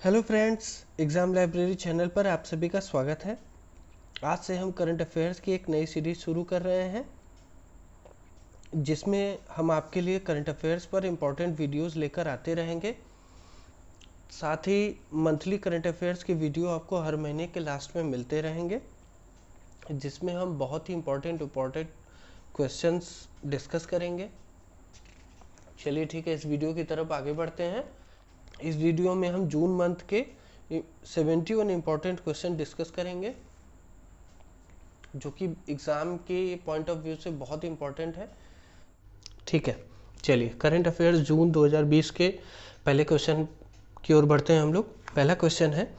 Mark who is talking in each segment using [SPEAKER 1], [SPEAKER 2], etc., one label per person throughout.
[SPEAKER 1] Hello friends, exam library channel पर आप सभी का स्वागत है। आज से हम करंट अफेयर्स की एक नई सीरीज शुरू कर रहे हैं, जिसमें हम आपके लिए करंट अफेयर्स पर इम्पोर्टेंट वीडियोस लेकर आते रहेंगे। साथ ही मंथली करंट अफेयर्स की वीडियो आपको हर महीने के लास्ट में मिलते रहेंगे, जिसमें हम बहुत ही इम्पोर्टेंट क्वेश्चंस डिस्कस करेंगे। चलिए ठीक है, इस वीडियो की तरफ आगे बढ़ते हैं। इस वीडियो में हम जून मंथ के 71 इम्पॉर्टेंट क्वेश्चन डिस्कस करेंगे, जो कि एग्ज़ाम के पॉइंट ऑफ व्यू से बहुत इम्पॉर्टेंट है। ठीक है, चलिए करंट अफेयर्स जून 2020 के पहले क्वेश्चन की ओर बढ़ते हैं हम लोग। पहला क्वेश्चन है,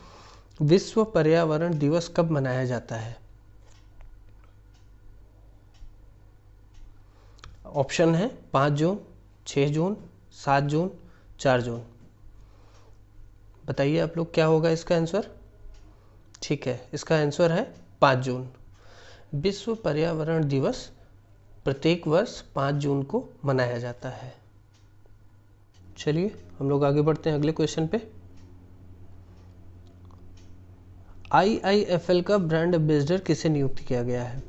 [SPEAKER 1] विश्व पर्यावरण दिवस कब मनाया जाता है? ऑप्शन है 5 जून, 6 जून, 7 जून, 4 जून। बताइए आप लोग, क्या होगा इसका आंसर? ठीक है, इसका आंसर है 5 जून। विश्व पर्यावरण दिवस प्रत्येक वर्ष 5 जून को मनाया जाता है। चलिए हम लोग आगे बढ़ते हैं अगले क्वेश्चन पे। IIFL का ब्रांड एम्बेसडर किसे नियुक्त किया गया है?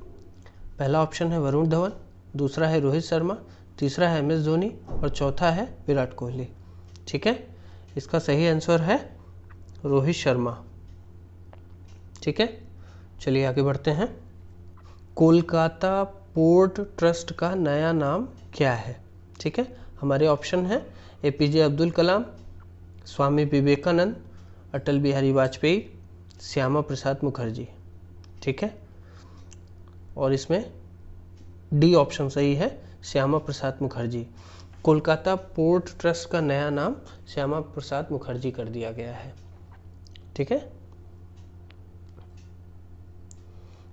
[SPEAKER 1] पहला ऑप्शन है वरुण धवन, दूसरा है रोहित शर्मा, तीसरा है MS धोनी और चौथा है विराट कोहली। ठीक है, इसका सही आंसर है रोहित शर्मा। ठीक है, चलिए आगे बढ़ते हैं। कोलकाता पोर्ट ट्रस्ट का नया नाम क्या है? ठीक है, हमारे ऑप्शन है APJ अब्दुल कलाम, स्वामी विवेकानंद, अटल बिहारी वाजपेयी, श्यामा प्रसाद मुखर्जी। ठीक है, और इसमें डी ऑप्शन सही है, श्यामा प्रसाद मुखर्जी। कोलकाता पोर्ट ट्रस्ट का नया नाम श्यामा प्रसाद मुखर्जी कर दिया गया है। ठीक है,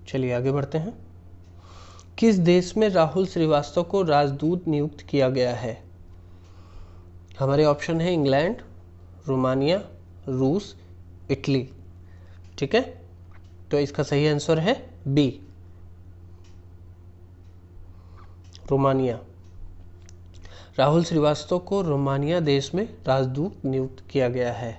[SPEAKER 1] चलिए आगे बढ़ते हैं। किस देश में राहुल श्रीवास्तव को राजदूत नियुक्त किया गया है? हमारे ऑप्शन है इंग्लैंड, रोमानिया, रूस, इटली। ठीक है, तो इसका सही आंसर है बी, रोमानिया। राहुल श्रीवास्तव को रोमानिया देश में राजदूत नियुक्त किया गया है।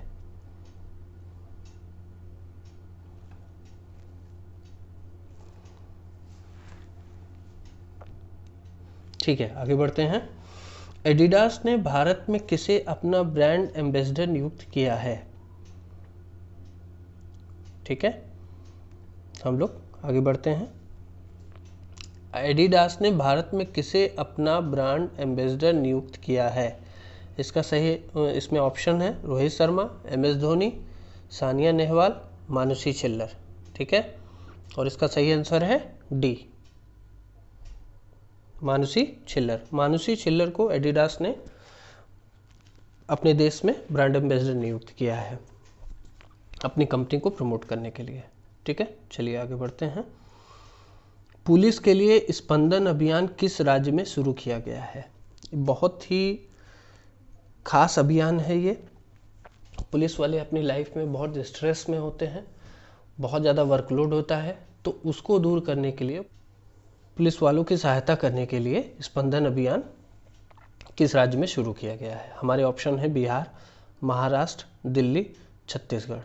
[SPEAKER 1] ठीक है, आगे बढ़ते हैं। एडिडास ने भारत में किसे अपना ब्रांड एम्बेसडर नियुक्त किया है? ठीक है, हम लोग आगे बढ़ते हैं। एडिडास ने भारत में किसे अपना ब्रांड एम्बेसडर नियुक्त किया है? इसका सही इसमें ऑप्शन है रोहित शर्मा, MS धोनी, सानिया नेहवाल, मानुषी छिल्लर। ठीक है, और इसका सही आंसर है डी, मानुषी छिल्लर। मानुषी छिल्लर को एडिडास ने अपने देश में ब्रांड एम्बेसडर नियुक्त किया है, अपनी कंपनी को प्रमोट करने के लिए। ठीक है, चलिए आगे बढ़ते हैं। पुलिस के लिए स्पंदन अभियान किस राज्य में शुरू किया गया है? बहुत ही खास अभियान है ये। पुलिस वाले अपनी लाइफ में बहुत स्ट्रेस में होते हैं, बहुत ज़्यादा वर्कलोड होता है, तो उसको दूर करने के लिए, पुलिस वालों की सहायता करने के लिए स्पंदन अभियान किस राज्य में शुरू किया गया है? हमारे ऑप्शन है बिहार, महाराष्ट्र, दिल्ली, छत्तीसगढ़,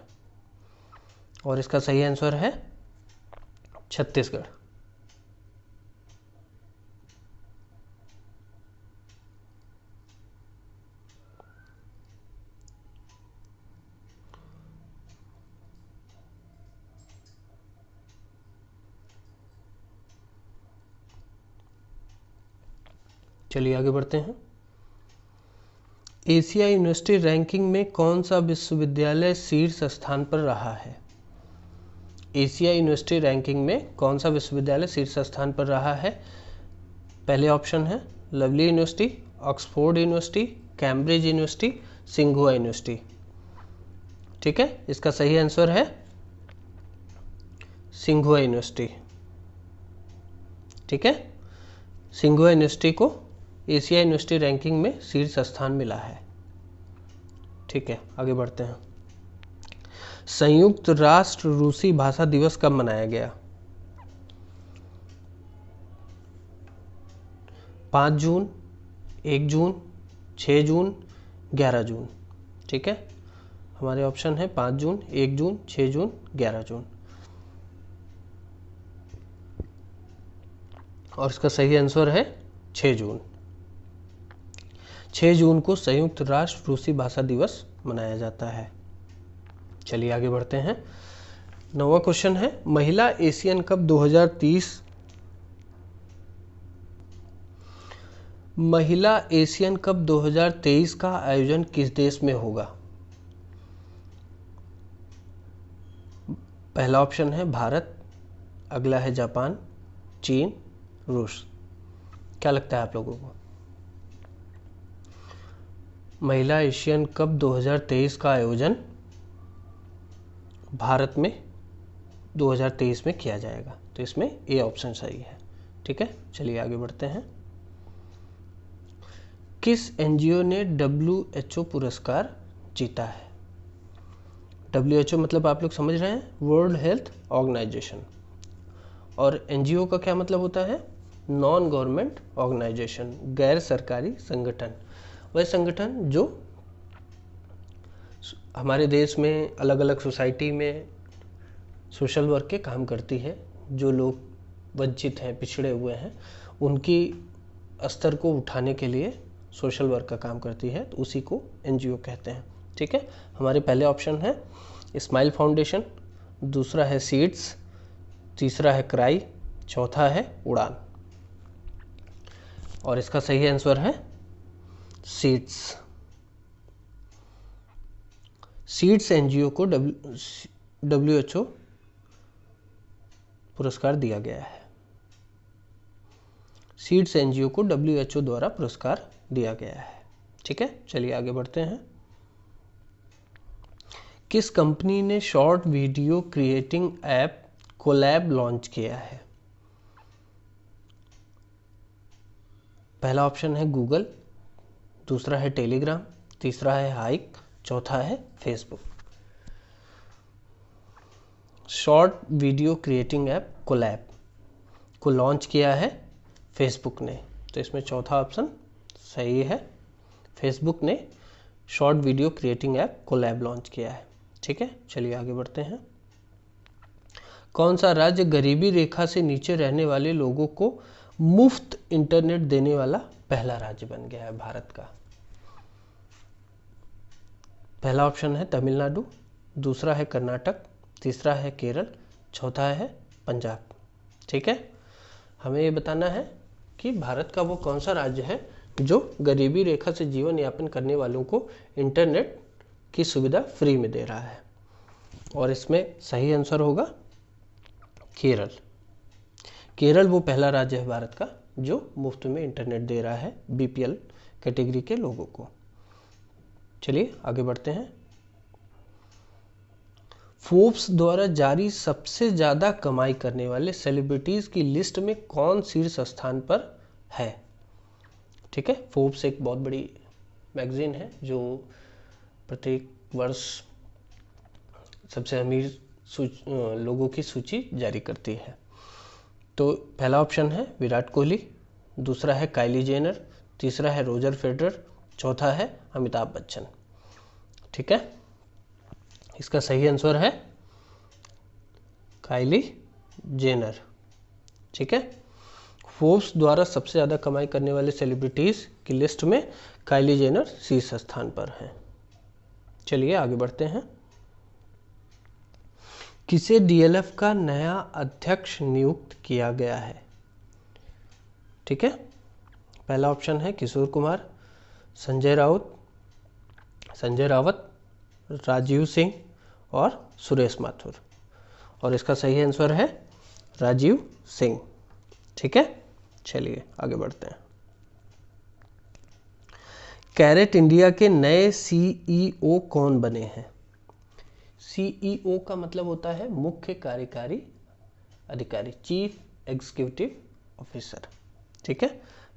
[SPEAKER 1] और इसका सही आंसर है छत्तीसगढ़। चलिए आगे बढ़ते हैं। एशिया यूनिवर्सिटी रैंकिंग में कौन सा विश्वविद्यालय शीर्ष स्थान पर रहा है? एशिया यूनिवर्सिटी रैंकिंग में कौन सा विश्वविद्यालय शीर्ष स्थान पर रहा है? पहले ऑप्शन है Lovely University, Oxford University, Cambridge University, सिंघुआ यूनिवर्सिटी। ठीक है, इसका सही आंसर है सिंघुआ यूनिवर्सिटी। ठीक है, सिंघुआ यूनिवर्सिटी को एशिया यूनिवर्सिटी रैंकिंग में शीर्ष स्थान मिला है। ठीक है, आगे बढ़ते हैं। संयुक्त राष्ट्र रूसी भाषा दिवस कब मनाया गया? 5 जून, 1 जून, 6 जून, 11 जून। ठीक है, हमारे ऑप्शन है 5 जून, 1 जून, 6 जून, 11 जून। और इसका सही आंसर है 6 जून। 6 जून को संयुक्त राष्ट्र रूसी भाषा दिवस मनाया जाता है। चलिए आगे बढ़ते हैं। 9वां क्वेश्चन है, महिला एशियन कप 2030 महिला एशियन कप 2023 का आयोजन किस देश में होगा? पहला ऑप्शन है भारत, अगला है जापान, चीन, रूस। क्या लगता है आप लोगों को? महिला एशियन कप 2023 का आयोजन भारत में 2023 में किया जाएगा, तो इसमें ए ऑप्शन सही है। ठीक है, चलिए आगे बढ़ते हैं। किस एनजीओ ने WHO पुरस्कार जीता है? WHO मतलब आप लोग समझ रहे हैं, वर्ल्ड हेल्थ ऑर्गेनाइजेशन। और एनजीओ का क्या मतलब होता है? नॉन गवर्नमेंट ऑर्गेनाइजेशन, गैर सरकारी संगठन। वह संगठन जो हमारे देश में अलग अलग सोसाइटी में सोशल वर्क के काम करती है, जो लोग वंचित हैं, पिछड़े हुए हैं, उनकी स्तर को उठाने के लिए सोशल वर्क का काम करती है, तो उसी को एनजीओ कहते हैं। ठीक है, हमारे पहले ऑप्शन है स्माइल फाउंडेशन, दूसरा है सीड्स, तीसरा है क्राई, चौथा है उड़ान। और इसका सही आंसर है सीड्स। सीड्स एनजीओ को WHO पुरस्कार दिया गया है। सीड्स एनजीओ को WHO द्वारा पुरस्कार दिया गया है। ठीक है, चलिए आगे बढ़ते हैं। किस कंपनी ने short video creating app Collab launch किया है? पहला ऑप्शन है गूगल, दूसरा है टेलीग्राम, तीसरा है हाइक, चौथा है Facebook. Short video creating app Collab को लॉन्च किया है फेसबुक ने, तो इसमें चौथा ऑप्शन सही है। फेसबुक ने short video creating app Collab launch किया है। ठीक है, चलिए आगे बढ़ते हैं। कौन सा राज्य गरीबी रेखा से नीचे रहने वाले लोगों को मुफ्त इंटरनेट देने वाला पहला राज्य बन गया है भारत का? पहला ऑप्शन है तमिलनाडु, दूसरा है कर्नाटक, तीसरा है केरल, चौथा है पंजाब। ठीक है, हमें ये बताना है कि भारत का वो कौन सा राज्य है जो गरीबी रेखा से जीवन यापन करने वालों को इंटरनेट की सुविधा फ्री में दे रहा है। और इसमें सही आंसर होगा केरल। केरल वो पहला राज्य है भारत का जो मुफ्त में इंटरनेट दे रहा है BPL कैटेगरी के लोगों को। चलिए आगे बढ़ते हैं। फोर्ब्स द्वारा जारी सबसे ज़्यादा कमाई करने वाले सेलिब्रिटीज़ की लिस्ट में कौन शीर्ष स्थान पर है? ठीक है, फोर्ब्स एक बहुत बड़ी मैगजीन है जो प्रत्येक वर्ष सबसे अमीर लोगों की सूची जारी करती है। तो पहला ऑप्शन है विराट कोहली, दूसरा है काइली जेनर, तीसरा है रोजर फेडरर, चौथा है अमिताभ बच्चन। ठीक है, इसका सही आंसर है काइली जेनर। ठीक है, फोर्ब्स द्वारा सबसे ज़्यादा कमाई करने वाले सेलिब्रिटीज़ की लिस्ट में काइली जेनर शीर्ष स्थान पर हैं। चलिए आगे बढ़ते हैं। किसे DLF का नया अध्यक्ष नियुक्त किया गया है? ठीक है, पहला ऑप्शन है किशोर कुमार, संजय रावत, राजीव सिंह और सुरेश माथुर। और इसका सही आंसर है राजीव सिंह। ठीक है, चलिए आगे बढ़ते हैं। कैरेट इंडिया के नए CEO कौन बने हैं? CEO का मतलब होता है मुख्य कार्यकारी अधिकारी, चीफ एग्जीक्यूटिव ऑफिसर। ठीक है,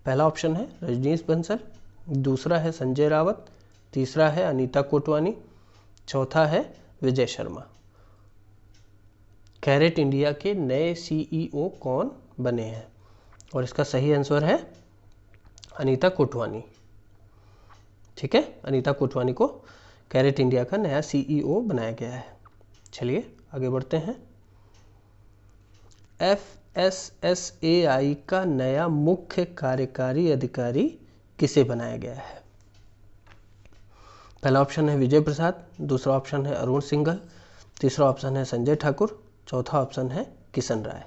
[SPEAKER 1] पहला ऑप्शन है रजनीश बंसल, दूसरा है संजय रावत, तीसरा है अनीता कोटवानी, चौथा है विजय शर्मा। कैरेट इंडिया के नए CEO कौन बने हैं? और इसका सही आंसर है अनीता कोटवानी। ठीक है, अनीता कोटवानी को कैरेट इंडिया का नया CEO बनाया गया है। चलिए आगे बढ़ते हैं। FSSAI का नया मुख्य कार्यकारी अधिकारी किसे बनाया गया है? पहला ऑप्शन है विजय प्रसाद, दूसरा ऑप्शन है अरुण सिंघल, तीसरा ऑप्शन है संजय ठाकुर, चौथा ऑप्शन है किशन राय।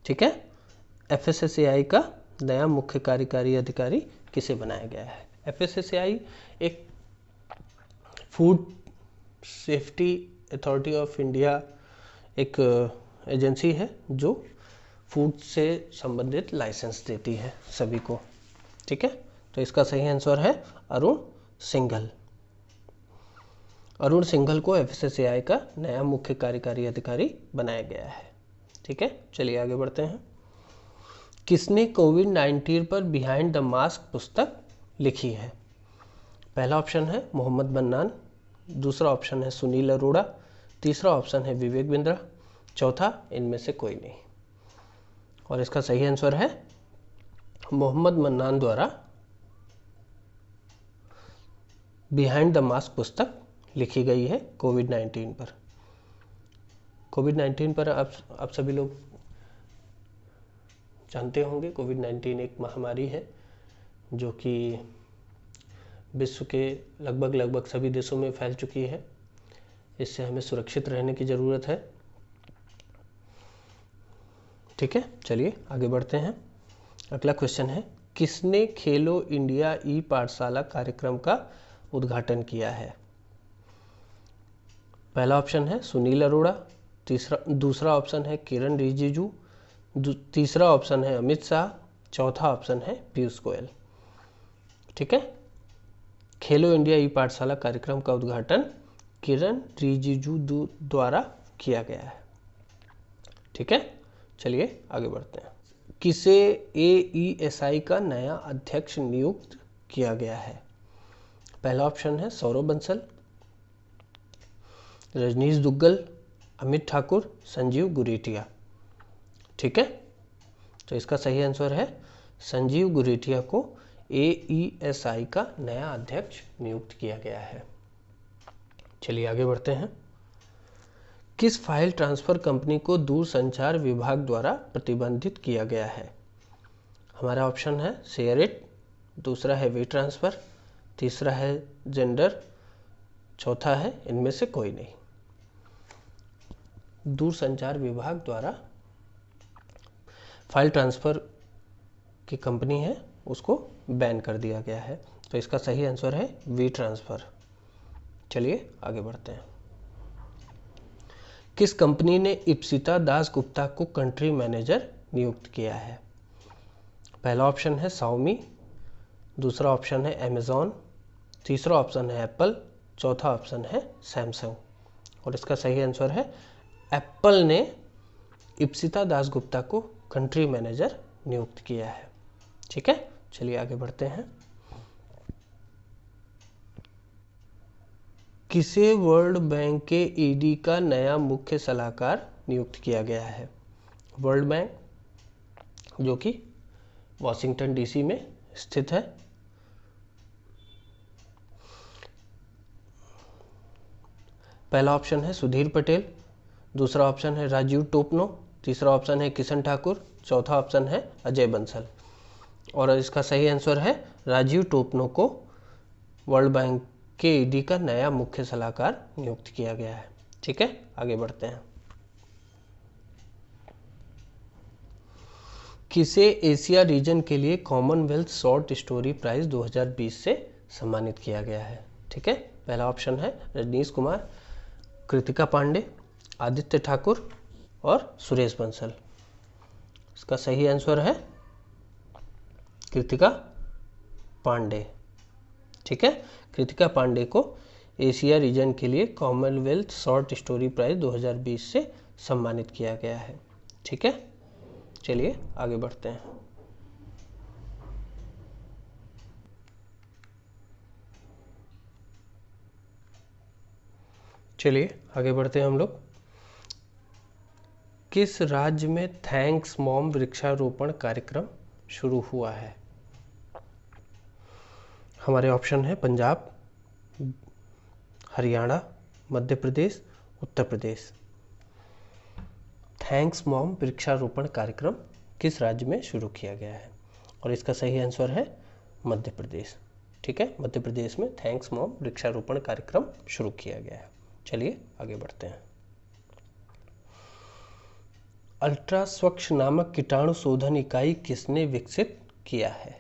[SPEAKER 1] ठीक है, FSSAI का नया मुख्य कार्यकारी अधिकारी किसे बनाया गया है? FSSAI एक food safety authority of India एक एजेंसी है जो फूड से संबंधित लाइसेंस देती है सभी को। ठीक है, तो इसका सही आंसर है अरुण सिंघल। अरुण सिंघल को FSSAI का नया मुख्य कार्यकारी अधिकारी बनाया गया है। ठीक है, चलिए आगे बढ़ते हैं। किसने कोविड-19 पर बिहाइंड द मास्क पुस्तक लिखी है? पहला ऑप्शन है मोहम्मद मन्नान, दूसरा ऑप्शन है सुनील अरोड़ा, तीसरा ऑप्शन है विवेक बिंद्रा, चौथा इनमें से कोई नहीं। और इसका सही आंसर है मोहम्मद मन्नान द्वारा बिहाइंड द मास्क पुस्तक लिखी गई है कोविड-19 पर। कोविड-19 पर आप सभी लोग जानते होंगे, कोविड-19 एक महामारी है जो कि विश्व के लगभग सभी देशों में फैल चुकी है। इससे हमें सुरक्षित रहने की ज़रूरत है। ठीक है, चलिए आगे बढ़ते हैं। अगला क्वेश्चन है, किसने खेलो इंडिया ई-पाठशाला कार्यक्रम का उद्घाटन किया है? पहला ऑप्शन है सुनील अरोड़ा, दूसरा ऑप्शन है किरण रिजिजू, तीसरा ऑप्शन है अमित शाह, चौथा ऑप्शन है पीयूष गोयल। ठीक है, खेलो इंडिया ई-पाठशाला कार्यक्रम का उद्घाटन किरण रिजिजू द्वारा किया गया है। ठीक है, चलिए आगे बढ़ते हैं। किसे AESI का नया अध्यक्ष नियुक्त किया गया है? पहला ऑप्शन है सौरभ बंसल, रजनीश दुग्गल, अमित ठाकुर, संजीव गुरेटिया। ठीक है, तो इसका सही आंसर है संजीव गुरेटिया को AESI का नया अध्यक्ष नियुक्त किया गया है। चलिए आगे बढ़ते हैं। किस फाइल ट्रांसफर कंपनी को दूरसंचार विभाग द्वारा प्रतिबंधित किया गया है? हमारा ऑप्शन है शेयरिट, दूसरा है वे ट्रांसफर, तीसरा है जेंडर, चौथा है इनमें से कोई नहीं। दूरसंचार विभाग द्वारा फाइल ट्रांसफर की कंपनी है उसको बैन कर दिया गया है, तो इसका सही आंसर है वी ट्रांसफर। चलिए आगे बढ़ते हैं। किस कंपनी ने इप्सिता दास गुप्ता को कंट्री मैनेजर नियुक्त किया है? पहला ऑप्शन है Xiaomi, दूसरा ऑप्शन है अमेजॉन, तीसरा ऑप्शन है एप्पल, चौथा ऑप्शन है सैमसंग। और इसका सही आंसर है एप्पल ने इप्सिता दास गुप्ता को कंट्री मैनेजर नियुक्त किया है। ठीक है, चलिए आगे बढ़ते हैं। किसे वर्ल्ड बैंक के ED का नया मुख्य सलाहकार नियुक्त किया गया है? वर्ल्ड बैंक जो कि वॉशिंगटन DC में स्थित है। पहला ऑप्शन है सुधीर पटेल, दूसरा ऑप्शन है राजीव टोपनो, तीसरा ऑप्शन है किशन ठाकुर, चौथा ऑप्शन है अजय बंसल। और इसका सही आंसर है राजीव टोपनो को वर्ल्ड बैंक के ED का नया मुख्य सलाहकार नियुक्त किया गया है। ठीक है, आगे बढ़ते हैं। किसे एशिया रीजन के लिए कॉमनवेल्थ शॉर्ट स्टोरी प्राइज 2020 से सम्मानित किया गया है? ठीक है, पहला ऑप्शन है रजनीश कुमार, कृतिका पांडे, आदित्य ठाकुर और सुरेश बंसल। इसका सही आंसर है कृतिका पांडे। ठीक है, कृतिका पांडे को एशिया रीजन के लिए कॉमनवेल्थ शॉर्ट स्टोरी प्राइज 2020 से सम्मानित किया गया है। ठीक है, चलिए आगे बढ़ते हैं। चलिए आगे बढ़ते हैं हम लोग। किस राज्य में थैंक्स मॉम वृक्षारोपण कार्यक्रम शुरू हुआ है? हमारे ऑप्शन है पंजाब, हरियाणा, मध्य प्रदेश, उत्तर प्रदेश। थैंक्स मॉम वृक्षारोपण कार्यक्रम किस राज्य में शुरू किया गया है? और इसका सही आंसर है मध्य प्रदेश। ठीक है, मध्य प्रदेश में थैंक्स मॉम वृक्षारोपण कार्यक्रम शुरू किया गया है। चलिए आगे बढ़ते हैं। अल्ट्रा स्वच्छ नामक कीटाणु शोधन इकाई किसने विकसित किया है?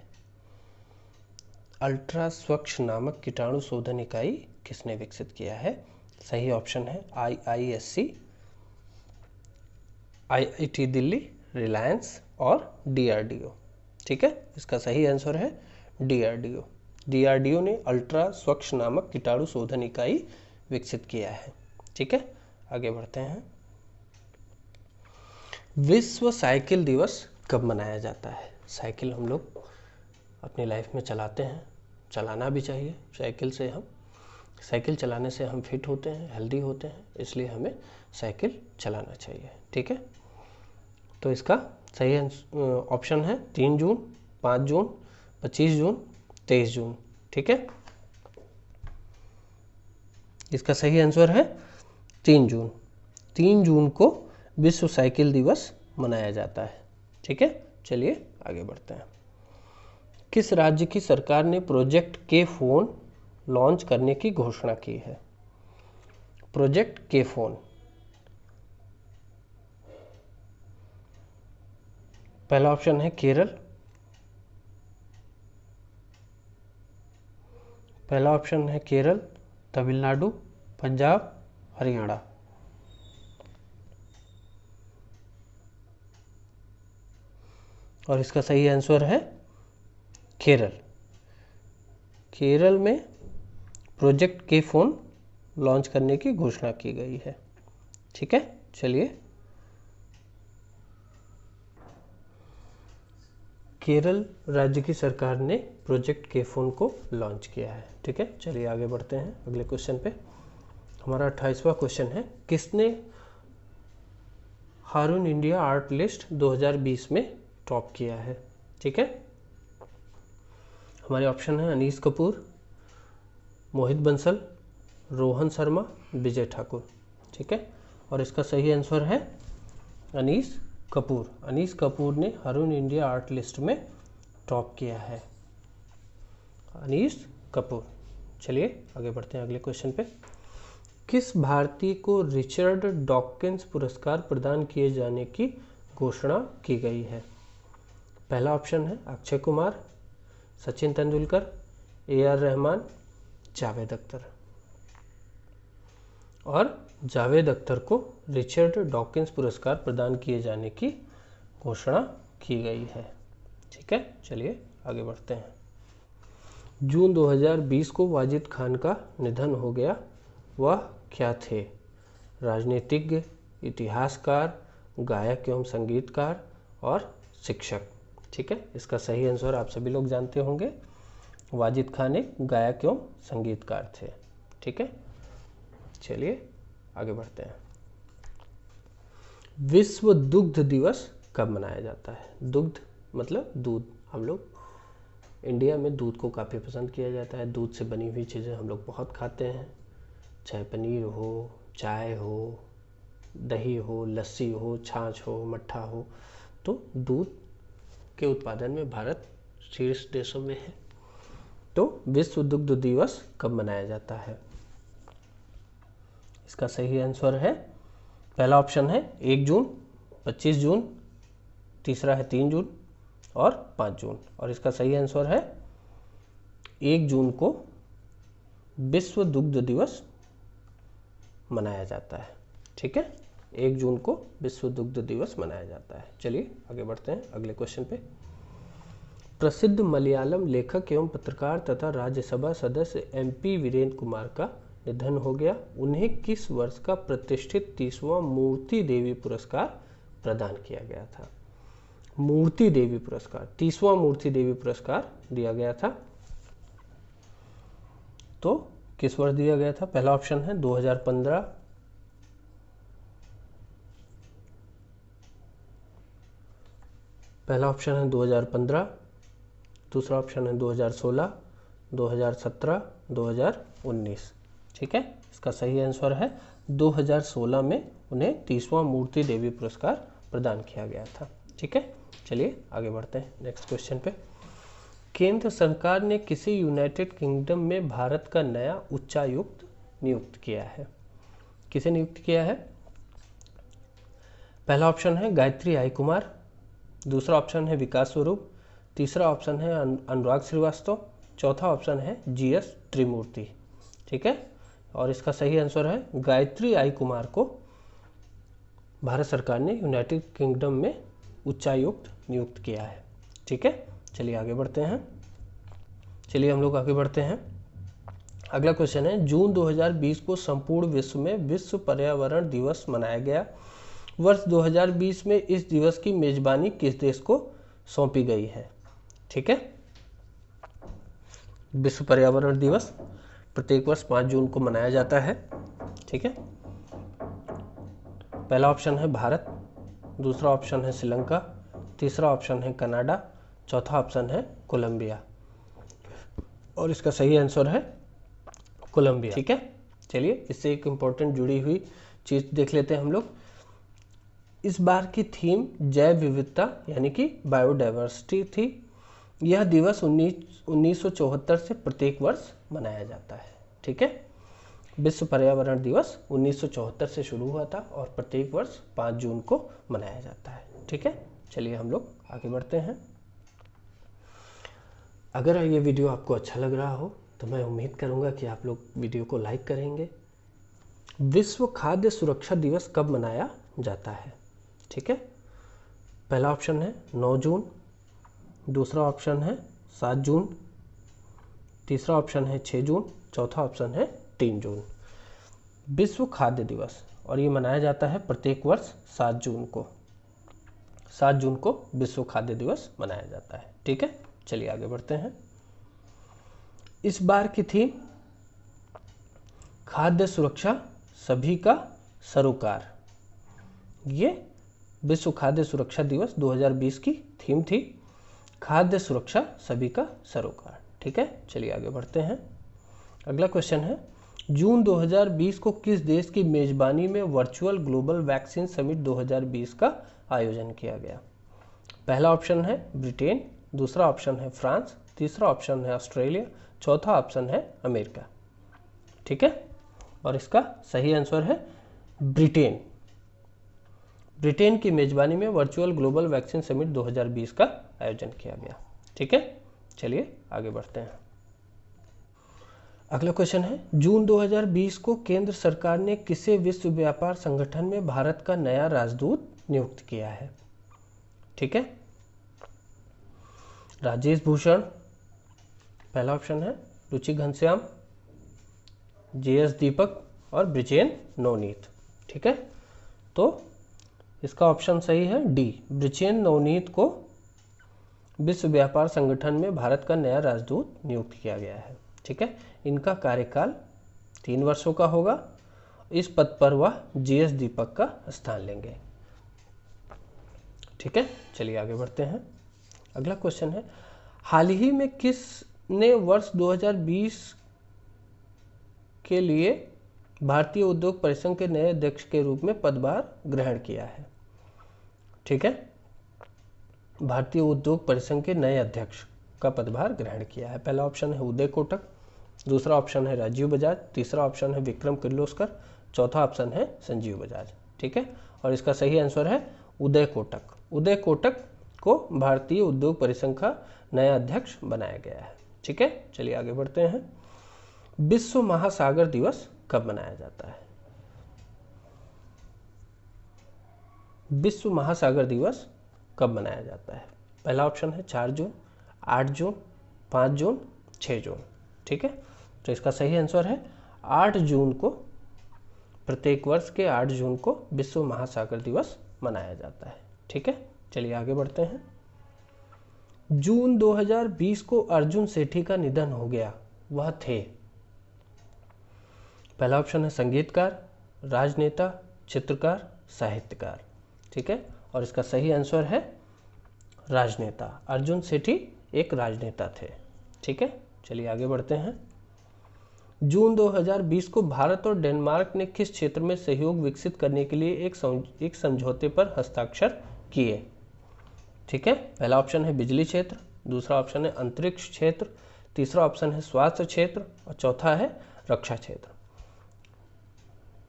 [SPEAKER 1] अल्ट्रा स्वच्छ नामक कीटाणु शोधन इकाई किसने विकसित किया है? सही ऑप्शन है IISc, IIT दिल्ली, रिलायंस और DRDO। ठीक है, इसका सही आंसर है DRDO। DRDO ने अल्ट्रा स्वच्छ नामक कीटाणु शोधन इकाई विकसित किया है। ठीक है, आगे बढ़ते हैं। विश्व साइकिल दिवस कब मनाया जाता है? साइकिल हम लोग अपनी लाइफ में चलाते हैं, चलाना भी चाहिए। साइकिल चलाने से हम फिट होते हैं, हेल्दी होते हैं, इसलिए हमें साइकिल चलाना चाहिए। ठीक है, तो इसका सही ऑप्शन है 3 जून, 5 जून, 25 जून, 23 जून। ठीक है, इसका सही आंसर है 3 जून। 3 जून को विश्व साइकिल दिवस मनाया जाता है। ठीक है, चलिए आगे बढ़ते हैं। किस राज्य की सरकार ने प्रोजेक्ट के फोन लॉन्च करने की घोषणा की है? प्रोजेक्ट के फोन। पहला ऑप्शन है केरल, तमिलनाडु, पंजाब, हरियाणा। और इसका सही आंसर है केरल। केरल में प्रोजेक्ट के फोन लॉन्च करने की घोषणा की गई है। ठीक है, चलिए केरल राज्य की सरकार ने प्रोजेक्ट के फोन को लॉन्च किया है। ठीक है, चलिए आगे बढ़ते हैं अगले क्वेश्चन पे। हमारा 28वां क्वेश्चन है, किसने हारून इंडिया आर्ट लिस्ट 2020 में टॉप किया है? ठीक है, हमारे ऑप्शन है अनीस कपूर, मोहित बंसल, रोहन शर्मा, विजय ठाकुर। ठीक है, और इसका सही आंसर है अनीस कपूर। अनीस कपूर ने हारून इंडिया आर्ट लिस्ट में टॉप किया है। अनीस कपूर। चलिए आगे बढ़ते हैं अगले क्वेश्चन पे। किस भारतीय को रिचर्ड डॉकिंस पुरस्कार प्रदान किए जाने की घोषणा की गई है? पहला ऑप्शन है अक्षय कुमार, सचिन तेंदुलकर, AR रहमान, जावेद अख्तर। और जावेद अख्तर को रिचर्ड डॉकिंस पुरस्कार प्रदान किए जाने की घोषणा की गई है। ठीक है, चलिए आगे बढ़ते हैं। जून 2020 को वाजिद खान का निधन हो गया, वह क्या थे? राजनीतिज्ञ, इतिहासकार, गायक एवं संगीतकार और शिक्षक। ठीक है, इसका सही आंसर आप सभी लोग जानते होंगे, वाजिद खान एक गायक एवं संगीतकार थे। ठीक है, चलिए आगे बढ़ते हैं। विश्व दुग्ध दिवस कब मनाया जाता है? दुग्ध मतलब दूध। हम लोग इंडिया में दूध को काफ़ी पसंद किया जाता है। दूध से बनी हुई चीज़ें हम लोग बहुत खाते हैं, चाहे पनीर हो, चाय हो, दही हो, लस्सी हो, छाछ हो, मट्ठा हो। तो दूध के उत्पादन में भारत शीर्ष देशों में है। तो विश्व दुग्ध दिवस कब मनाया जाता है? इसका सही आंसर है, पहला ऑप्शन है 1 जून, 25 जून, तीसरा है 3 जून और 5 जून। और इसका सही आंसर है 1 जून को विश्व दुग्ध दिवस मनाया जाता है। ठीक है, 1 जून को विश्व दुग्ध दिवस मनाया जाता है। चलिए आगे बढ़ते हैं अगले क्वेश्चन पे। प्रसिद्ध मलयालम लेखक एवं पत्रकार तथा राज्यसभा सदस्य MP वीरेंद्र कुमार का निधन हो गया। उन्हें किस वर्ष का प्रतिष्ठित 30वां मूर्ति देवी पुरस्कार प्रदान किया गया था? मूर्ति देवी पुरस्कार, 30वां मूर्ति देवी पुरस्कार दिया गया था। तो किस वर्ष दिया गया था? पहला ऑप्शन है 2015, पहला ऑप्शन है 2015, दूसरा ऑप्शन है 2016, 2017, 2019। ठीक है, इसका सही आंसर है 2016 में उन्हें 30वां मूर्ति देवी पुरस्कार प्रदान किया गया था। ठीक है, चलिए आगे बढ़ते हैं नेक्स्ट क्वेश्चन पे। केंद्र सरकार ने किसी यूनाइटेड किंगडम में भारत का नया उच्चायुक्त नियुक्त किया है? किसे नियुक्त किया है? पहला ऑप्शन है गायत्री आई कुमार, दूसरा ऑप्शन है विकास स्वरूप, तीसरा ऑप्शन है अनुराग श्रीवास्तव, चौथा ऑप्शन है GS त्रिमूर्ति। ठीक है, और इसका सही आंसर है गायत्री आई कुमार को भारत सरकार ने यूनाइटेड किंगडम में उच्चायुक्त नियुक्त किया है। ठीक है, चलिए आगे बढ़ते हैं। चलिए हम लोग आगे बढ़ते हैं। अगला क्वेश्चन है, जून 2020 को संपूर्ण विश्व में विश्व पर्यावरण दिवस मनाया गया। वर्ष 2020 में इस दिवस की मेजबानी किस देश को सौंपी गई है? ठीक है, विश्व पर्यावरण दिवस प्रत्येक वर्ष 5 जून को मनाया जाता है। ठीक है, पहला ऑप्शन है भारत, दूसरा ऑप्शन है श्रीलंका, तीसरा ऑप्शन है कनाडा, चौथा ऑप्शन है कोलंबिया, और इसका सही आंसर है कोलंबिया। ठीक है, चलिए इससे एक इम्पोर्टेंट जुड़ी हुई चीज देख लेते हैं हम लोग। इस बार की थीम जैव विविधता यानी कि बायोडाइवर्सिटी थी। यह दिवस 1974 से प्रत्येक वर्ष मनाया जाता है। ठीक है, विश्व पर्यावरण दिवस 1974 से शुरू हुआ था और प्रत्येक वर्ष 5 जून को मनाया जाता है। ठीक है, चलिए हम लोग आगे बढ़ते हैं। अगर ये वीडियो आपको अच्छा लग रहा हो तो मैं उम्मीद करूंगा कि आप लोग वीडियो को लाइक करेंगे। विश्व खाद्य सुरक्षा दिवस कब मनाया जाता है? ठीक है, पहला ऑप्शन है 9 जून, दूसरा ऑप्शन है 7 जून, तीसरा ऑप्शन है 6 जून, चौथा ऑप्शन है 3 जून। विश्व खाद्य दिवस, और ये मनाया जाता है प्रत्येक वर्ष 7 जून को। 7 जून को विश्व खाद्य दिवस मनाया जाता है। ठीक है, चलिए आगे बढ़ते हैं। इस बार की थीम खाद्य सुरक्षा सभी का सरोकार। ये विश्व खाद्य सुरक्षा दिवस 2020 की थीम थी, खाद्य सुरक्षा सभी का सरोकार। ठीक है, चलिए आगे बढ़ते हैं। अगला क्वेश्चन है, जून 2020 को किस देश की मेजबानी में वर्चुअल ग्लोबल वैक्सीन समिट 2020 का आयोजन किया गया? पहला ऑप्शन है ब्रिटेन, दूसरा ऑप्शन है फ्रांस, तीसरा ऑप्शन है ऑस्ट्रेलिया, चौथा ऑप्शन है अमेरिका। ठीक है, और इसका सही आंसर है ब्रिटेन। ब्रिटेन की मेजबानी में वर्चुअल ग्लोबल वैक्सीन समिट 2020 का आयोजन किया गया। ठीक है, चलिए आगे बढ़ते हैं। अगला क्वेश्चन है, जून 2020 को केंद्र सरकार ने किसे विश्व व्यापार संगठन में भारत का नया राजदूत नियुक्त किया है? ठीक है, राजेश भूषण, पहला ऑप्शन है रुचि घनश्याम, JS दीपक और ब्रिजेन नवनीत। ठीक है, तो इसका ऑप्शन सही है डी, ब्रिजेन नवनीत को विश्व व्यापार संगठन में भारत का नया राजदूत नियुक्त किया गया है। ठीक है, इनका कार्यकाल 3 वर्षों का होगा। इस पद पर वह JS दीपक का स्थान लेंगे। ठीक है, चलिए आगे बढ़ते हैं। अगला क्वेश्चन है, हाल ही में किसने वर्ष 2020 के लिए भारतीय उद्योग परिसंघ के नए अध्यक्ष के रूप में पदभार ग्रहण किया है? ठीक है, भारतीय उद्योग परिसंघ के नए अध्यक्ष का पदभार ग्रहण किया है। पहला ऑप्शन है उदय कोटक, दूसरा ऑप्शन है राजीव बजाज, तीसरा ऑप्शन है विक्रम किर्लोस्कर, चौथा ऑप्शन है संजीव बजाज। ठीक है, और इसका सही आंसर है उदय कोटक। उदय कोटक को भारतीय उद्योग परिसंघ का नया अध्यक्ष बनाया गया है। ठीक है, चलिए आगे बढ़ते हैं। विश्व महासागर दिवस कब मनाया जाता है? विश्व महासागर दिवस कब मनाया जाता है? पहला ऑप्शन है 4 जून, 8 जून, 5 जून, 6 जून। ठीक है, तो इसका सही आंसर है 8 जून को। प्रत्येक वर्ष के 8 जून को विश्व महासागर दिवस मनाया जाता है। ठीक है, चलिए आगे बढ़ते हैं। जून 2020 को अर्जुन सेठी का निधन हो गया, वह थे? पहला ऑप्शन है संगीतकार, राजनेता, चित्रकार, साहित्यकार। ठीक है, और इसका सही आंसर है राजनेता। अर्जुन सेठी एक राजनेता थे। ठीक है, चलिए आगे बढ़ते हैं। जून 2020 को भारत और डेनमार्क ने किस क्षेत्र में सहयोग विकसित करने के लिए एक समझौते पर हस्ताक्षर किए? ठीक है, पहला ऑप्शन है बिजली क्षेत्र, दूसरा ऑप्शन है अंतरिक्ष क्षेत्र, तीसरा ऑप्शन है स्वास्थ्य क्षेत्र और चौथा है रक्षा क्षेत्र।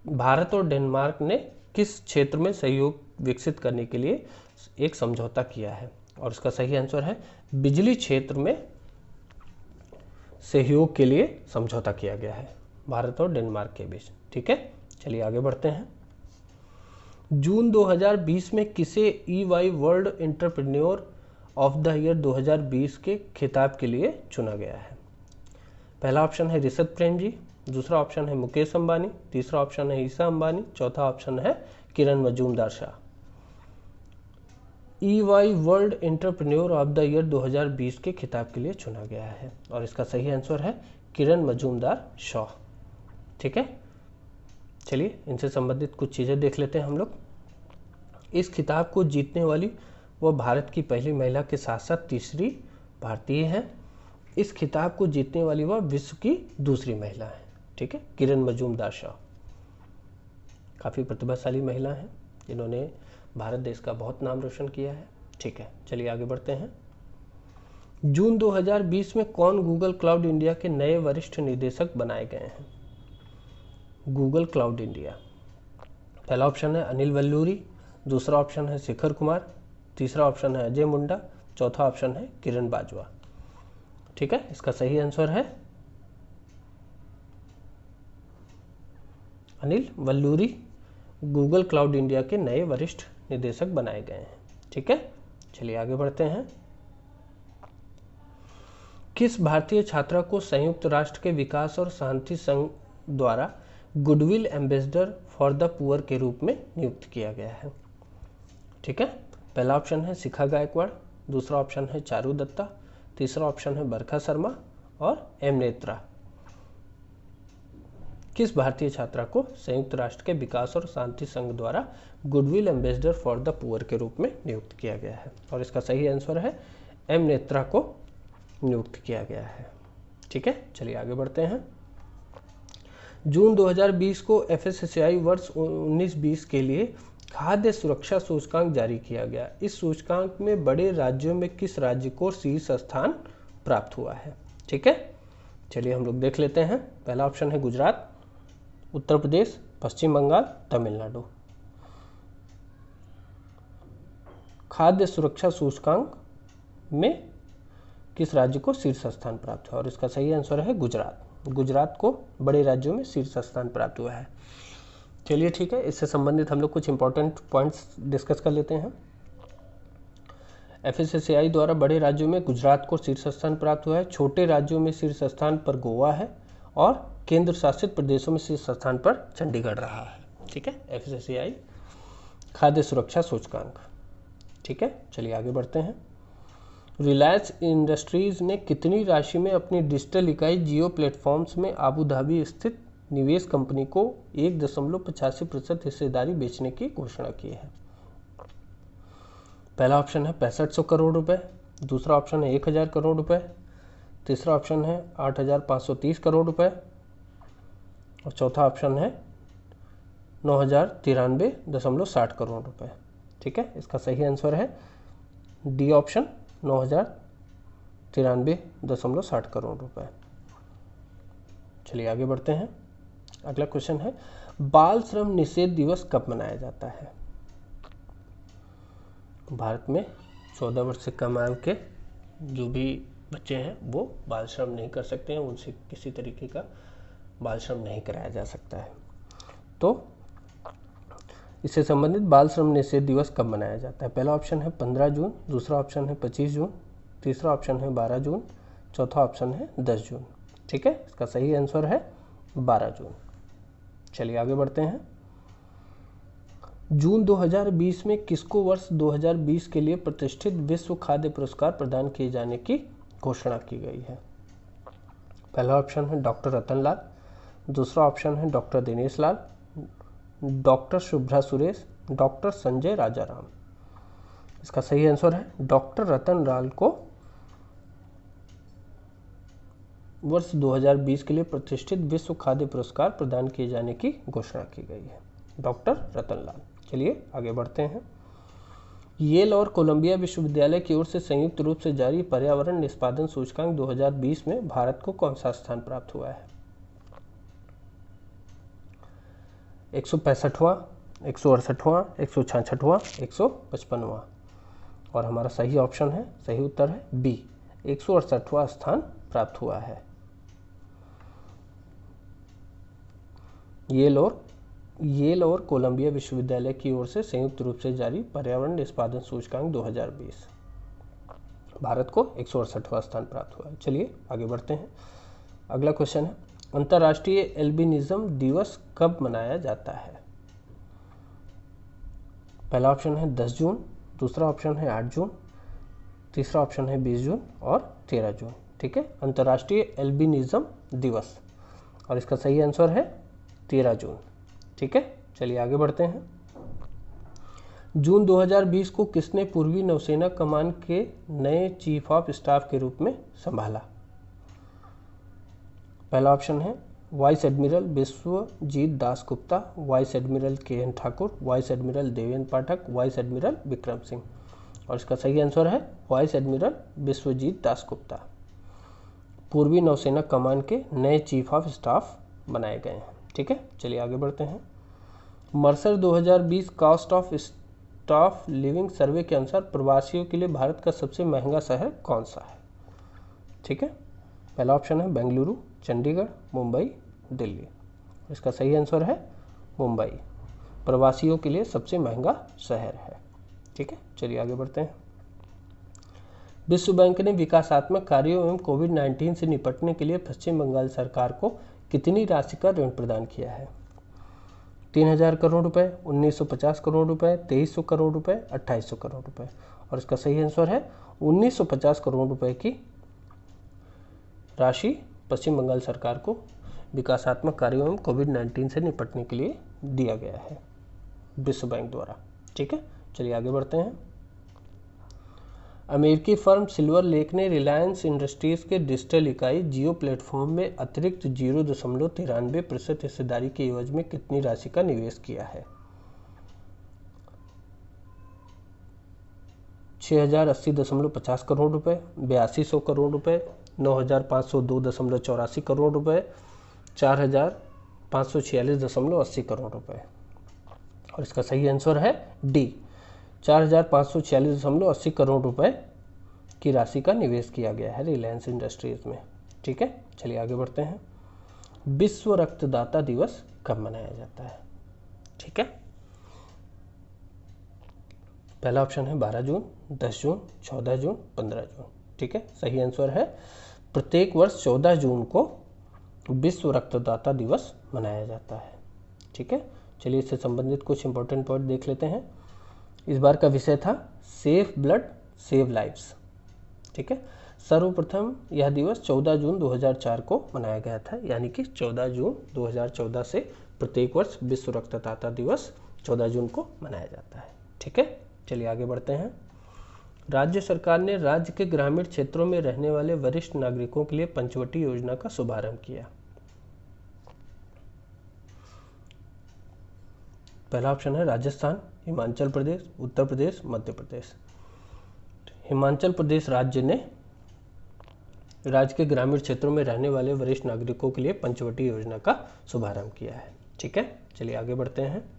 [SPEAKER 1] भारत और डेनमार्क ने किस क्षेत्र में सहयोग विकसित करने के लिए एक समझौता किया है? और इसका सही आंसर है बिजली क्षेत्र में सहयोग के लिए समझौता किया गया है भारत और डेनमार्क के बीच। ठीक है, चलिए आगे बढ़ते हैं। जून 2020 में किसे EY world entrepreneur of the year 2020 के खिताब के लिए चुना गया है? पहला ऑप्शन है ऋषभ प्रेम जी, दूसरा ऑप्शन है मुकेश अंबानी, तीसरा ऑप्शन है ईशा अंबानी, चौथा ऑप्शन है Kiran Majumdar Shaw. EY world entrepreneur of the year 2020 के खिताब के लिए चुना गया है और इसका सही आंसर है किरण मजूमदार शाह। ठीक है, चलिए इनसे संबंधित कुछ चीज़ें देख लेते हैं हम लोग। इस खिताब को जीतने वाली वह भारत की पहली महिला के साथ साथ तीसरी भारतीय है। इस खिताब को जीतने वाली वह विश्व की दूसरी महिला है। ठीक है, किरण मजूमदार शाह काफ़ी प्रतिभाशाली महिला हैं जिन्होंने भारत देश का बहुत नाम रोशन किया है। ठीक है, चलिए आगे बढ़ते हैं। जून 2020 में कौन गूगल क्लाउड इंडिया के नए वरिष्ठ निदेशक बनाए गए हैं? गूगल क्लाउड इंडिया, पहला ऑप्शन है अनिल वल्लूरी, दूसरा ऑप्शन है शिखर कुमार, तीसरा ऑप्शन है अजय मुंडा, चौथा ऑप्शन है किरण बाजवा। ठीक है, इसका सही आंसर है Anil Valluri Google cloud India के नए वरिष्ठ निदेशक बनाए गए हैं। ठीक है, चलिए आगे बढ़ते हैं। किस भारतीय छात्रा को संयुक्त राष्ट्र के विकास और शांति संघ द्वारा goodwill ambassador for the poor के रूप में नियुक्त किया गया है? ठीक है, पहला ऑप्शन है शिखा गायकवाड़, दूसरा ऑप्शन है चारू दत्ता, तीसरा ऑप्शन है बरखा शर्मा और एम नेत्रा। किस भारतीय छात्रा को संयुक्त राष्ट्र के विकास और शांति संघ द्वारा goodwill ambassador for the poor के रूप में नियुक्त किया गया है? और इसका सही आंसर है एम नेत्रा को नियुक्त किया गया है। ठीक है, चलिए आगे बढ़ते हैं। जून 2020 को FSSAI वर्ष 19-20 के लिए खाद्य सुरक्षा सूचकांक जारी किया गया। इस सूचकांक में बड़े राज्यों में किस राज्य को शीर्ष स्थान प्राप्त हुआ है? ठीक है, चलिए हम लोग देख लेते हैं। पहला ऑप्शन है गुजरात, उत्तर प्रदेश, पश्चिम बंगाल, तमिलनाडु। खाद्य सुरक्षा सूचकांक में किस राज्य को शीर्ष स्थान प्राप्त हुआ? और इसका सही आंसर है गुजरात। गुजरात को बड़े राज्यों में शीर्ष स्थान प्राप्त हुआ है। चलिए ठीक है, इससे संबंधित हम लोग कुछ इंपॉर्टेंट पॉइंट्स डिस्कस कर लेते हैं। FSSAI द्वारा बड़े राज्यों में गुजरात को शीर्ष स्थान प्राप्त हुआ है, छोटे राज्यों में शीर्ष स्थान पर गोवा है और केंद्र शासित प्रदेशों में शीर्ष स्थान पर चंडीगढ़ रहा है। ठीक है, FSSAI खाद्य सुरक्षा सूचकांक। ठीक है, चलिए आगे बढ़ते हैं। रिलायंस इंडस्ट्रीज ने कितनी राशि में अपनी डिजिटल इकाई जियो प्लेटफॉर्म्स में आबू धाबी स्थित निवेश कंपनी को 1.85% हिस्सेदारी बेचने की घोषणा की है? पहला ऑप्शन है 6500 करोड़ रुपए, दूसरा ऑप्शन है 1000 करोड़ रुपए, तीसरा ऑप्शन है 8530 करोड़ रुपए और चौथा ऑप्शन है 9093.60 करोड़ रुपए। ठीक है, इसका सही आंसर है डी ऑप्शन 9093.60 करोड़ रुपए। चलिए आगे बढ़ते हैं। अगला क्वेश्चन है बाल श्रम निषेध दिवस कब मनाया जाता है? भारत में 14 वर्ष से कम आयु के जो भी बच्चे हैं वो बाल श्रम नहीं कर सकते हैं, उनसे किसी तरीके का बाल श्रम नहीं कराया जा सकता है। तो इससे संबंधित बाल श्रम निषेध दिवस कब मनाया जाता है? पहला ऑप्शन है 15 जून, दूसरा ऑप्शन है 25 जून, तीसरा ऑप्शन है 12 जून, चौथा ऑप्शन है 10 जून। ठीक है, इसका सही आंसर है 12 जून। चलिए आगे बढ़ते हैं। जून 2020 में किसको वर्ष 2020 के लिए प्रतिष्ठित विश्व खाद्य पुरस्कार प्रदान किए जाने की घोषणा की गई है? पहला ऑप्शन है डॉक्टर रतन लाल, दूसरा ऑप्शन है doctor Dinesh Lal, doctor Shubhra Suresh, doctor Sanjay Rajaram. इसका सही आंसर है डॉक्टर रतन लाल को वर्ष 2020 के लिए प्रतिष्ठित विश्व खाद्य पुरस्कार प्रदान किए जाने की घोषणा की गई है? डॉक्टर रतनलाल। चलिए आगे बढ़ते हैं। येल और कोलंबिया विश्वविद्यालय की ओर से संयुक्त रूप से जारी पर्यावरण निष्पादन सूचकांक 2020 में भारत को कौन सा स्थान प्राप्त हुआ है? 165वां, 168वां, 166वां, 155वां। और हमारा सही ऑप्शन है, सही उत्तर है बी, 168वां स्थान प्राप्त हुआ है। येल और कोलंबिया विश्वविद्यालय की ओर से संयुक्त रूप से जारी पर्यावरण निष्पादन सूचकांक 2020, भारत को 168वां स्थान प्राप्त हुआ है। चलिए आगे बढ़ते हैं। अगला क्वेश्चन है, अंतर्राष्ट्रीय एल्बिनिज्म दिवस कब मनाया जाता है? पहला ऑप्शन है 10 जून, दूसरा ऑप्शन है 8 जून, तीसरा ऑप्शन है 20 जून और 13 जून। ठीक है, अंतर्राष्ट्रीय एल्बिनिज्म दिवस, और इसका सही आंसर है 13 जून। ठीक है, चलिए आगे बढ़ते हैं। जून 2020 को किसने पूर्वी नौसेना कमान के नए चीफ ऑफ स्टाफ के रूप में संभाला? पहला ऑप्शन है vice admiral Vishwajit Das Gupta, vice admiral के.एन. Thakur, vice admiral Devendra Pathak, vice admiral Vikram Singh. और इसका सही आंसर है वाइस एडमिरल विश्वजीत दास गुप्ता। पूर्वी नौसेना कमान के नए चीफ ऑफ स्टाफ बनाए गए हैं। ठीक है, चलिए आगे बढ़ते हैं। Mercer 2020 cost of staff living survey के अनुसार प्रवासियों के लिए भारत का सबसे महंगा शहर कौन सा है? ठीक है, पहला ऑप्शन है बेंगलुरु, चंडीगढ़, मुंबई, दिल्ली। इसका सही आंसर है मुंबई, प्रवासियों के लिए सबसे महंगा शहर है। ठीक है, चलिए आगे बढ़ते हैं। विश्व बैंक ने विकासात्मक कार्यों एवं कोविड-19 से निपटने के लिए पश्चिम बंगाल सरकार को कितनी राशि का ऋण प्रदान किया है? 3000 करोड़ रुपए, 1950 करोड़ रुपए, 2300 करोड़ रुपए, 2800 करोड़ रुपए। और इसका सही आंसर है 1950 करोड़ रुपए की राशि पश्चिम बंगाल सरकार को विकासात्मक कार्यों एवं कोविड-19 से निपटने के लिए दिया गया है विश्व बैंक द्वारा। ठीक है, चलिए आगे बढ़ते हैं। अमेरिकी फर्म सिल्वर लेक ने रिलायंस इंडस्ट्रीज के डिजिटल इकाई जियो प्लेटफॉर्म में अतिरिक्त 0.93% हिस्सेदारी के एवज में कितनी राशि का निवेश किया है? 6080.50 करोड़ रुपए, 8200 करोड़ रुपए, 9502.84 करोड़ रुपए, 4546.80 करोड़ रुपए। और इसका सही आंसर है डी, 4546.80 करोड़ रुपए की राशि का निवेश किया गया है रिलायंस इंडस्ट्रीज में। ठीक है, चलिए आगे बढ़ते हैं। विश्व रक्तदाता दिवस कब मनाया जाता है? ठीक है, पहला ऑप्शन है 12 जून, 10 जून, 14 जून, 15 जून। ठीक है, सही आंसर है प्रत्येक वर्ष 14 जून को विश्व रक्तदाता दिवस मनाया जाता है। ठीक है, चलिए इससे संबंधित कुछ इंपॉर्टेंट पॉइंट देख लेते हैं। इस बार का विषय था सेफ ब्लड सेव लाइव्स। ठीक है, सर्वप्रथम यह दिवस 14 जून 2004 को मनाया गया था, यानी कि 14 जून 2014 से प्रत्येक वर्ष विश्व रक्तदाता दिवस 14 जून को मनाया जाता है। ठीक है, चलिए आगे बढ़ते हैं। राज्य सरकार ने राज्य के ग्रामीण क्षेत्रों में रहने वाले वरिष्ठ नागरिकों के लिए पंचवटी योजना का शुभारंभ किया। पहला ऑप्शन है राजस्थान, हिमाचल प्रदेश, उत्तर प्रदेश, मध्य प्रदेश। हिमाचल प्रदेश राज्य ने राज्य के ग्रामीण क्षेत्रों में रहने वाले वरिष्ठ नागरिकों के लिए पंचवटी योजना का शुभारंभ किया है। ठीक है, चलिए आगे बढ़ते हैं।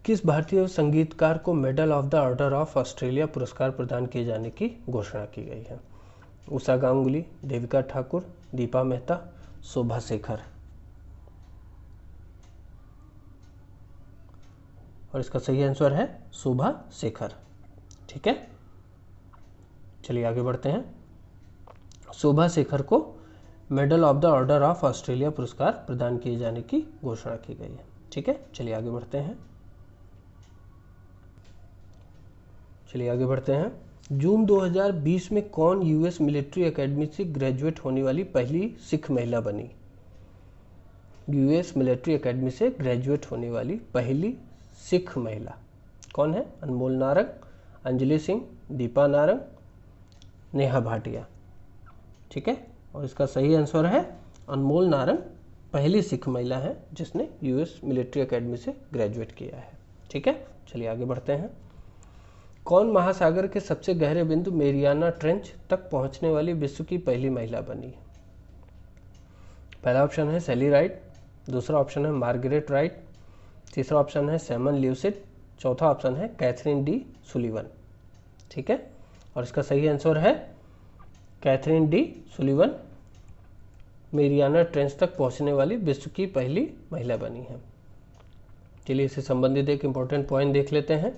[SPEAKER 1] किस भारतीय संगीतकार को medal of the order of Australia पुरस्कार प्रदान किए जाने की घोषणा की गई है? उषा गांगुली, देविका ठाकुर, दीपा मेहता, शोभा शेखर। और इसका सही आंसर है शोभा शेखर। ठीक है, चलिए आगे बढ़ते हैं। शोभा शेखर को medal of the order of Australia पुरस्कार प्रदान किए जाने की घोषणा की गई है। ठीक है, चलिए आगे बढ़ते हैं। जून 2020 में कौन यूएस मिलिट्री एकेडमी से ग्रेजुएट होने वाली पहली सिख महिला बनी? यूएस मिलिट्री एकेडमी से ग्रेजुएट होने वाली पहली सिख महिला कौन है? अनमोल नारंग, अंजलि सिंह, दीपा नारंग नेहा भाटिया, ठीक है। और इसका सही आंसर है अनमोल नारंग, पहली सिख महिला है जिसने यूएस मिलिट्री एकेडमी से ग्रेजुएट किया है, ठीक है। चलिए आगे बढ़ते हैं। कौन महासागर के सबसे गहरे बिंदु मेरियाना ट्रेंच तक पहुंचने वाली विश्व की पहली महिला बनी? पहला ऑप्शन है सैली राइट, दूसरा ऑप्शन है मार्गरेट राइट, तीसरा ऑप्शन है सैमन ल्यूसिड, चौथा ऑप्शन है कैथरीन डी सुलिवन, ठीक है। और इसका सही आंसर है Kathryn D Sullivan Mariana Trench तक पहुंचने वाली विश्व की पहली महिला बनी है। चलिए इससे संबंधित एक इम्पोर्टेंट पॉइंट देख लेते हैं।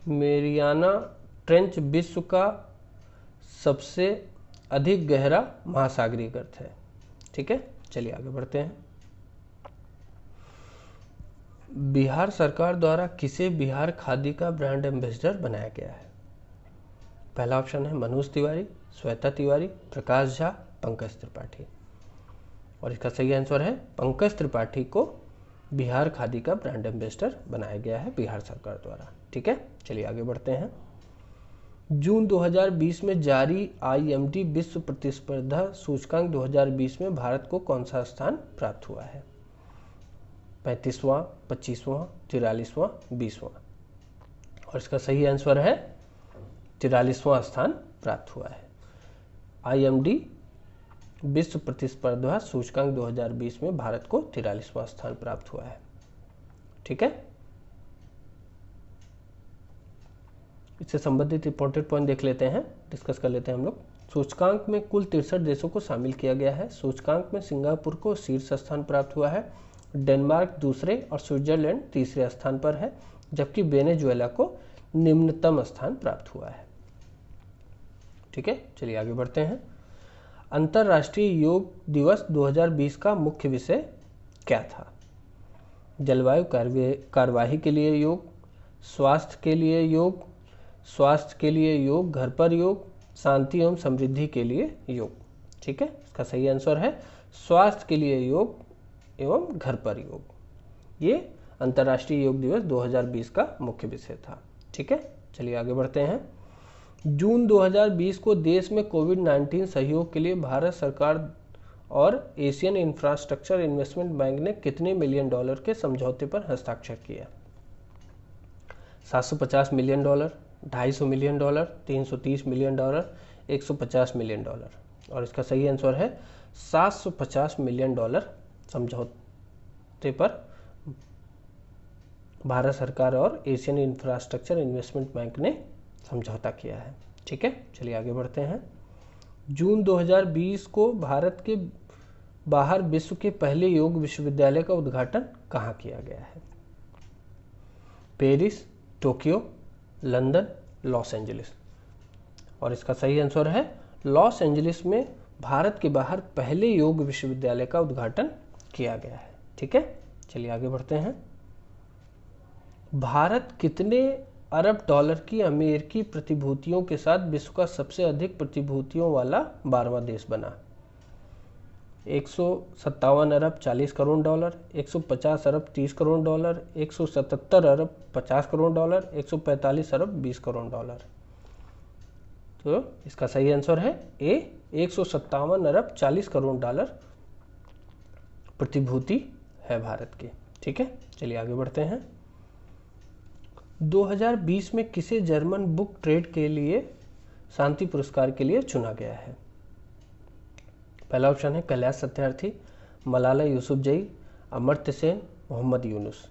[SPEAKER 1] मेरियाना ट्रेंच विश्व का सबसे अधिक गहरा महासागरीय गर्त है, ठीक है। चलिए आगे बढ़ते हैं। बिहार सरकार द्वारा किसे बिहार खादी का ब्रांड एम्बेसडर बनाया गया है? पहला ऑप्शन है मनोज तिवारी, श्वेता तिवारी, प्रकाश झा, पंकज त्रिपाठी। और इसका सही आंसर है पंकज त्रिपाठी को बिहार खादी का ब्रांड एम्बेसडर बनाया गया है बिहार सरकार द्वारा, ठीक है। चलिए आगे बढ़ते हैं। जून 2020 में जारी IMD विश्व प्रतिस्पर्धा सूचकांक 2020 में भारत को कौन सा स्थान प्राप्त हुआ है? 35वां, 25वां, 43वां, 20वां। और इसका सही आंसर है 43वां स्थान प्राप्त हुआ है। IMD विश्व प्रतिस्पर्धा सूचकांक 2020 में भारत को 43वां स्थान प्राप्त हुआ है, ठीक है। इससे संबंधित इंपॉर्टेंट पॉइंट देख लेते हैं, डिस्कस कर लेते हैं हम लोग। सूचकांक में कुल 63 देशों को शामिल किया गया है। सूचकांक में सिंगापुर को शीर्ष स्थान प्राप्त हुआ है, डेनमार्क दूसरे और स्विट्जरलैंड तीसरे स्थान पर है, जबकि वेनेजुएला को निम्नतम स्थान प्राप्त हुआ है, ठीक है। चलिए आगे बढ़ते हैं। अंतर्राष्ट्रीय योग दिवस 2020 का मुख्य विषय क्या था? जलवायु कार्यवाही के लिए योग, स्वास्थ्य के लिए योग, स्वास्थ्य के लिए योग, घर पर योग, शांति एवं समृद्धि के लिए योग, ठीक है। इसका सही आंसर है स्वास्थ्य के लिए योग एवं घर पर योग। ये अंतर्राष्ट्रीय योग दिवस 2020 का मुख्य विषय था, ठीक है। चलिए आगे बढ़ते हैं। जून 2020 को देश में कोविड-19 सहयोग के लिए भारत सरकार और एशियन इंफ्रास्ट्रक्चर इन्वेस्टमेंट बैंक ने कितने मिलियन डॉलर के समझौते पर हस्ताक्षर किया? 750 million dollar, 250 million dollar, 330 million dollar, 150 million dollar. और इसका सही आंसर है 750 मिलियन डॉलर समझौते पर भारत सरकार और एशियन इंफ्रास्ट्रक्चर इन्वेस्टमेंट बैंक ने समझौता किया है, ठीक है। चलिए आगे बढ़ते हैं। जून 2020 को भारत के बाहर विश्व के पहले योग विश्वविद्यालय का उद्घाटन कहाँ किया गया है? Paris, Tokyo, London, Los Angeles. और इसका सही आंसर है लॉस एंजलिस में भारत के बाहर पहले योग विश्वविद्यालय का उद्घाटन किया गया है, ठीक है। चलिए आगे बढ़ते हैं। भारत कितने अरब डॉलर की अमेरिकी प्रतिभूतियों के साथ विश्व का सबसे अधिक प्रतिभूतियों वाला 12वां देश बना? 157 अरब 40 करोड़ डॉलर, 150 अरब 30 करोड़ डॉलर, 177 अरब 50 करोड़ डॉलर, 145 अरब 20 करोड़ डॉलर। तो इसका सही आंसर है ए, 157 अरब 40 करोड़ डॉलर प्रतिभूति है भारत की, ठीक है। चलिए आगे बढ़ते हैं। 2020 में किसे जर्मन बुक ट्रेड के लिए शांति पुरस्कार के लिए चुना गया है? पहला ऑप्शन है कैलाश सत्यार्थी, मलाला यूसुफजई, अमर्त्य सेन, मोहम्मद यूनुस।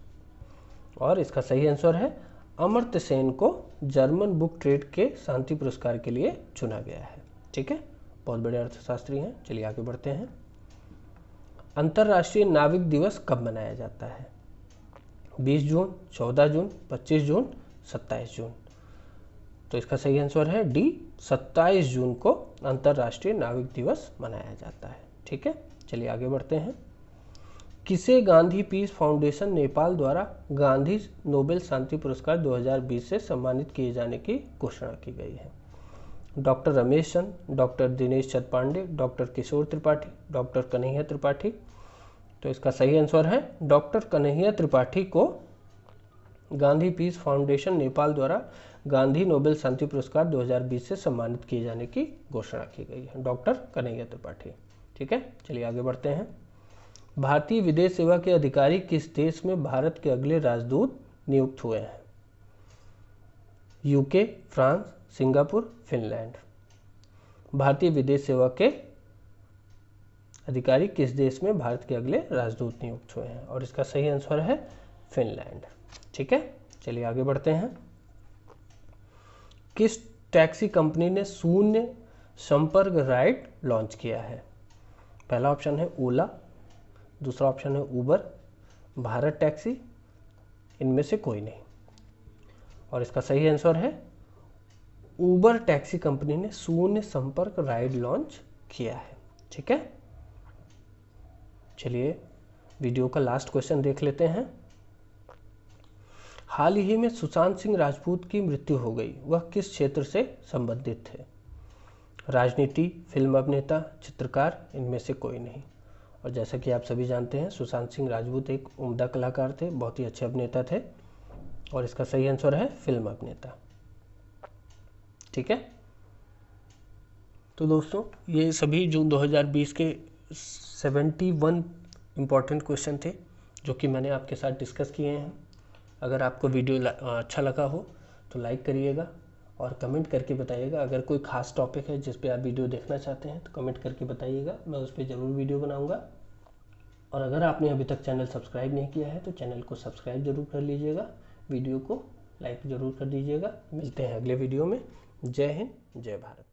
[SPEAKER 1] और इसका सही आंसर है अमर्त्य सेन को जर्मन बुक ट्रेड के शांति पुरस्कार के लिए चुना गया है, ठीक है। बहुत बड़े अर्थशास्त्री हैं। चलिए आगे बढ़ते हैं। अंतर्राष्ट्रीय नाविक दिवस कब मनाया जाता है? 20 जून, 14 जून, 25 जून, 27 जून। तो इसका सही आंसर है डी, 27 जून को अंतर्राष्ट्रीय नाविक दिवस मनाया जाता है, ठीक है। चलिए आगे बढ़ते हैं। किसे गांधी पीस फाउंडेशन नेपाल द्वारा गांधी नोबेल शांति पुरस्कार 2020 से सम्मानित किए जाने की घोषणा की गई है? डॉक्टर रमेश चंद, डॉक्टर दिनेश चंद पांडे, डॉक्टर किशोर त्रिपाठी, डॉक्टर कन्हैया त्रिपाठी। तो इसका सही आंसर है डॉक्टर कन्हैया त्रिपाठी को गांधी पीस फाउंडेशन नेपाल द्वारा गांधी नोबेल शांति पुरस्कार 2020 से सम्मानित किए जाने की घोषणा की गई है, डॉक्टर कन्हैया त्रिपाठी। ठीक है, चलिए आगे बढ़ते हैं। भारतीय विदेश सेवा के अधिकारी किस देश में भारत के अगले राजदूत नियुक्त हुए हैं? UK, France, Singapore, Finland. भारतीय विदेश सेवा के अधिकारी किस देश में भारत के अगले राजदूत नियुक्त हुए हैं? और इसका सही आंसर है फिनलैंड। ठीक है, चलिए आगे बढ़ते हैं। किस टैक्सी कंपनी ने शून्य संपर्क राइड लॉन्च किया है? पहला ऑप्शन है ओला, दूसरा ऑप्शन है उबर, भारत टैक्सी, इनमें से कोई नहीं। और इसका सही आंसर है उबर टैक्सी कंपनी ने शून्य संपर्क राइड लॉन्च किया है। ठीक है, चलिए वीडियो का लास्ट क्वेश्चन देख लेते हैं। हाल ही में सुशांत सिंह राजपूत की मृत्यु हो गई, वह किस क्षेत्र से संबंधित थे? राजनीति, फिल्म अभिनेता, चित्रकार, इनमें से कोई नहीं। और जैसा कि आप सभी जानते हैं सुशांत सिंह राजपूत एक उम्दा कलाकार थे, बहुत ही अच्छे अभिनेता थे। और इसका सही आंसर है फिल्म अभिनेता। ठीक है, तो दोस्तों ये सभी जून 2020 के 71 इम्पॉर्टेंट क्वेश्चन थे जो कि मैंने आपके साथ डिस्कस किए हैं। अगर आपको वीडियो अच्छा लगा हो तो लाइक करिएगा और कमेंट करके बताइएगा। अगर कोई खास टॉपिक है जिस पे आप वीडियो देखना चाहते हैं तो कमेंट करके बताइएगा, मैं उस पर ज़रूर वीडियो बनाऊंगा। और अगर आपने अभी तक चैनल सब्सक्राइब नहीं किया है तो चैनल को सब्सक्राइब जरूर कर लीजिएगा, वीडियो को लाइक ज़रूर कर दीजिएगा। मिलते हैं अगले वीडियो में। जय हिंद, जय भारत।